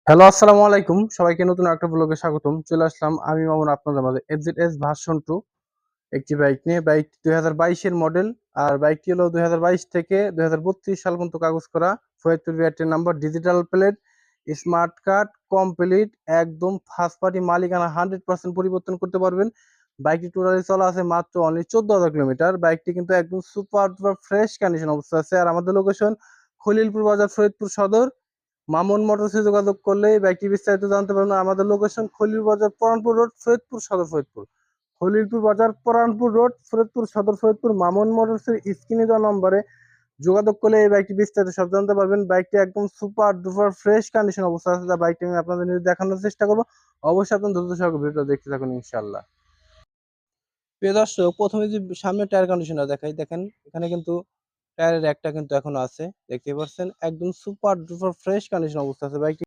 Hello, আসসালামু আলাইকুম। সবাইকে নতুন একটা ব্লগে স্বাগতম। চলে আসলাম আমি মামুন আপনাদের মাঝে এফজেডএস ভার্সন 2 একটি বাইক নিয়ে। বাইকটি 2022 এর মডেল। আর বাইকটি হলো 2022 থেকে 2032 সাল পর্যন্ত কাগজ করা। ফরিদপুর বিআরটির number, digital plate, smart card complete, একদম ফার্স্ট পার্টি, মালিকানা 100% পরিবর্তন করতে পারবেন। বাইকটি টোটালি চলা আছে মাত্র অনলি 14,000 কিলোমিটার। বাইকটি কিন্তু একদম সুপার ডুপার ফ্রেশ কন্ডিশন অবস্থা আছে। আর আমাদের লোকেশন খলিলপুর বাজার, ফরিদপুর সদর। মামুন মোটরসে যোগাযোগ করলে এই বাইকটি বিস্তারিত জানতে পারবেন। আমাদের লোকেশন খলিল বাজার, পরানপুর রোড, ফরিদপুর সদর, ফরিদপুর। খলিলপুর বাজার, পরানপুর রোড, ফরিদপুর সদর, ফরিদপুর। মামুন মোটরসের স্ক্রিনে দেওয়া নম্বরে যোগাযোগ করলে এই বাইকটি বিস্তারিত সব জানতে পারবেন। বাইকটি একদম সুপার ডুপার ফ্রেশ কন্ডিশন অবস্থা আছে, যা বাইকটি আমি আপনাদের নিজে দেখানোর চেষ্টা করবো। অবশ্যই আপনার দ্রুত সহকারে ভিডিওটা দেখতে থাকুন ইনশাল্লাহ। প্রিয় দর্শক, প্রথমে যে সামনে টায়ার কন্ডিশনটা দেখাই, দেখেন এখানে কিন্তু টায়ারের একটা কিন্তু এখনো আছে, দেখতে পাচ্ছেন একদম সুপার ডুপার ফ্রেশ কন্ডিশন অবস্থা আছে বাইকটি।